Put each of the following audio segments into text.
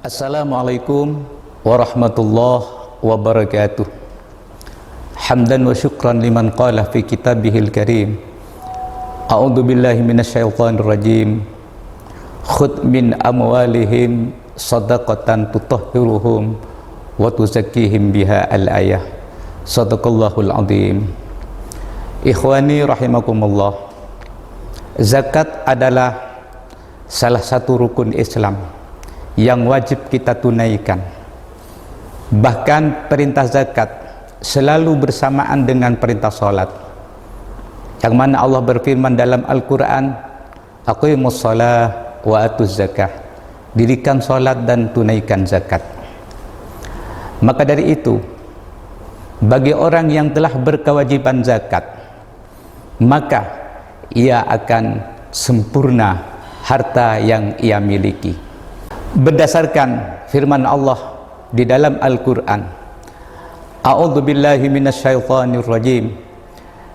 Assalamualaikum warahmatullahi wabarakatuh. Hamdan wa syukran liman qala fi kitabihil karim. A'udzu billahi minasyaitonir rajim. Khudh min amwalihim shadaqatan tutahhiruhum wa tuzakkihim biha al-ayah. Shadaqallahul azim. Ikhwani rahimakumullah. Zakat adalah salah satu rukun Islam yang wajib kita tunaikan. Bahkan perintah zakat selalu bersamaan dengan perintah salat, yang mana Allah berfirman dalam Al-Quran, aqimus shalah wa atuz zakah, dirikan salat dan tunaikan zakat. Maka dari itu, bagi orang yang telah berkewajiban zakat, maka ia akan sempurna harta yang ia miliki. Berdasarkan firman Allah di dalam Al-Quran, A'udzu billahi minasyaitonir rajim.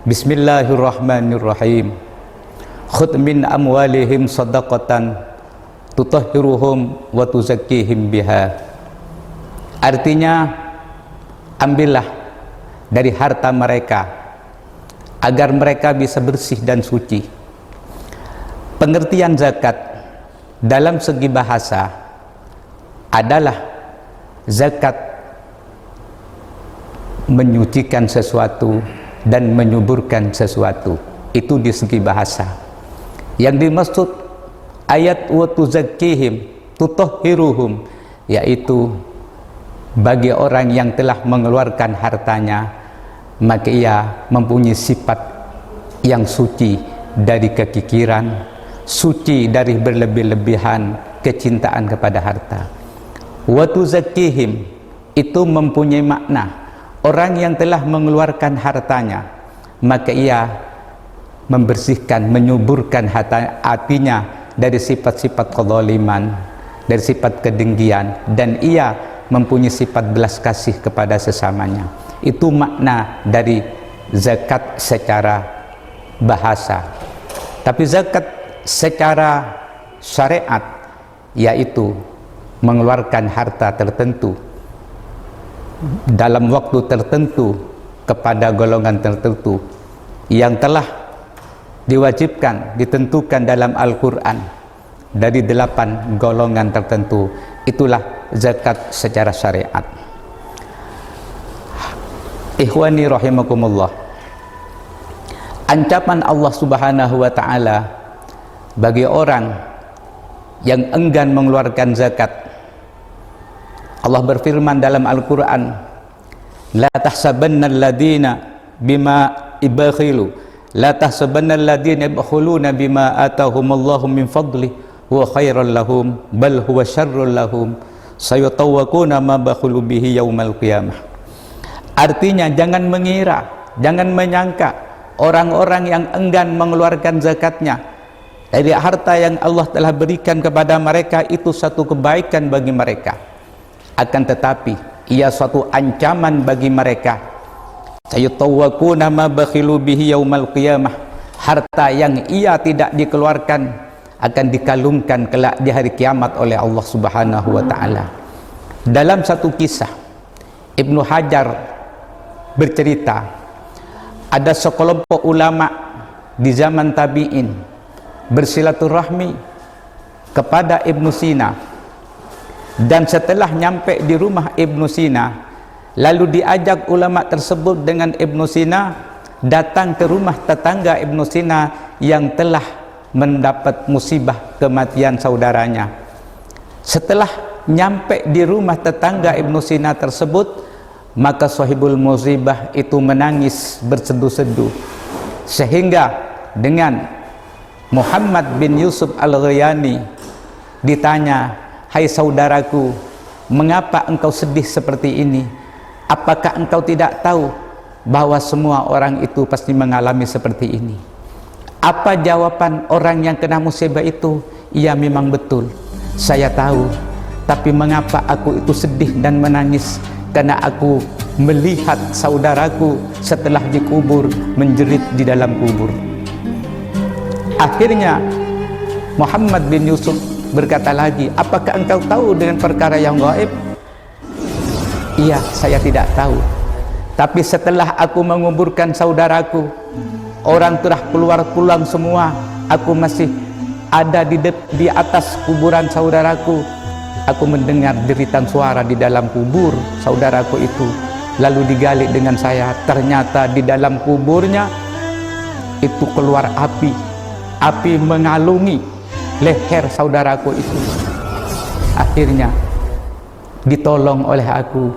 Bismillahirrahmanirrahim. Khudh min amwalihim shadaqatan tutahhiruhum wa tuzakkihim biha. Artinya, ambillah dari harta mereka agar mereka bisa bersih dan suci. Pengertian zakat dalam segi bahasa adalah zakat menyucikan sesuatu dan menyuburkan sesuatu. Itu di segi bahasa. Yang dimaksud ayat wa tuzakkihim tutahhiruhum, yaitu bagi orang yang telah mengeluarkan hartanya, maka ia mempunyai sifat yang suci dari kekikiran, suci dari berlebih-lebihan kecintaan kepada harta. Wa tuzakkihim itu mempunyai makna orang yang telah mengeluarkan hartanya, maka ia membersihkan, menyuburkan hatinya dari sifat-sifat kezaliman, dari sifat kedengkian, dan ia mempunyai sifat belas kasih kepada sesamanya. Itu makna dari zakat secara bahasa. Tapi zakat secara syariat yaitu mengeluarkan harta tertentu dalam waktu tertentu kepada golongan tertentu yang telah diwajibkan, ditentukan dalam Al-Quran dari 8 golongan tertentu. Itulah zakat secara syariat. Ikhwani rahimakumullah, ancaman Allah subhanahu wa ta'ala bagi orang yang enggan mengeluarkan zakat. Allah berfirman dalam Al-Quran, la tahsabanna alladhina bima ibakhilu, la tahsabanna alladhina ibkhuluna bima atahumullahu min fadlih huwa khairan lahum bal huwa syarrun lahum sayutawwaquna ma bakhulu bihi yaumal qiyamah. Artinya, jangan mengira, jangan menyangka orang-orang yang enggan mengeluarkan zakatnya dari harta yang Allah telah berikan kepada mereka itu satu kebaikan bagi mereka. Akan tetapi ia suatu ancaman bagi mereka. Sayutawwaquna ma bakhilu bihi yaumal qiyamah. Harta yang ia tidak dikeluarkan akan dikalungkan kelak di hari kiamat oleh Allah subhanahu wa ta'ala. Dalam satu kisah, Ibnu Hajar bercerita, ada sekelompok ulama di zaman tabi'in bersilaturahmi kepada Ibnu Sina, dan setelah nyampe di rumah Ibnu Sina, lalu diajak ulama tersebut dengan Ibnu Sina datang ke rumah tetangga Ibnu Sina yang telah mendapat musibah kematian saudaranya. Setelah nyampe di rumah tetangga Ibnu Sina tersebut, maka sahibul musibah itu menangis berseduh-seduh, sehingga dengan Muhammad bin Yusuf Al-Ghayani ditanya, hai saudaraku, mengapa engkau sedih seperti ini? Apakah engkau tidak tahu bahwa semua orang itu pasti mengalami seperti ini? Apa jawaban orang yang kena musibah itu? Iya, memang betul, saya tahu. Tapi mengapa aku itu sedih dan menangis? Karena aku melihat saudaraku setelah dikubur menjerit di dalam kubur. Akhirnya Muhammad bin Yusuf berkata lagi, apakah engkau tahu dengan perkara yang gaib? Iya, saya tidak tahu. Tapi setelah aku menguburkan saudaraku, orang telah keluar pulang semua, aku masih ada di atas kuburan saudaraku. Aku mendengar deritan suara di dalam kubur saudaraku itu. Lalu digali dengan saya, ternyata di dalam kuburnya itu keluar api. Api mengalungi leher saudaraku itu. Akhirnya ditolong oleh aku,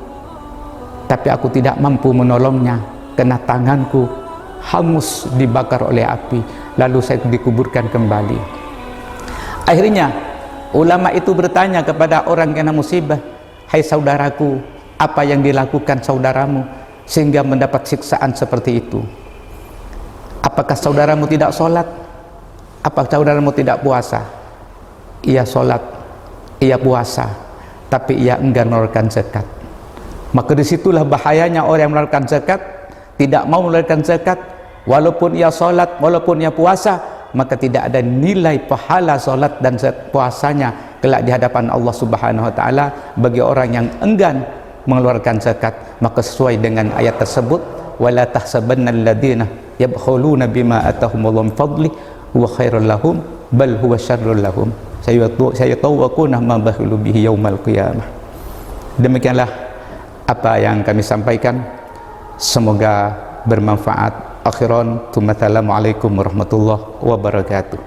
tapi aku tidak mampu menolongnya karena tanganku hangus dibakar oleh api. Lalu saya dikuburkan kembali. Akhirnya ulama itu bertanya kepada orang kena musibah, hai saudaraku, apa yang dilakukan saudaramu sehingga mendapat siksaan seperti itu? Apakah saudaramu tidak sholat? Apakah saudaramu tidak puasa? Ia sholat, ia puasa, tapi ia enggan mengeluarkan zakat. Maka disitulah bahayanya orang yang mengeluarkan zakat, tidak mau mengeluarkan zakat, walaupun ia sholat, walaupun ia puasa, maka tidak ada nilai pahala sholat dan puasanya kelak di hadapan Allah Subhanahu wa Ta'ala. Bagi orang yang enggan mengeluarkan zakat, maka sesuai dengan ayat tersebut, wala tahsabannal ladzina yabkhuluna bima atahumullahu min fadli huwa khairul lahum bal huwa syarrul lahum sayatawquna ma bakhilu bihi yaumal qiyamah. Demikianlah apa yang kami sampaikan, semoga bermanfaat. Akhiran, assalamualaikum warahmatullahi wabarakatuh.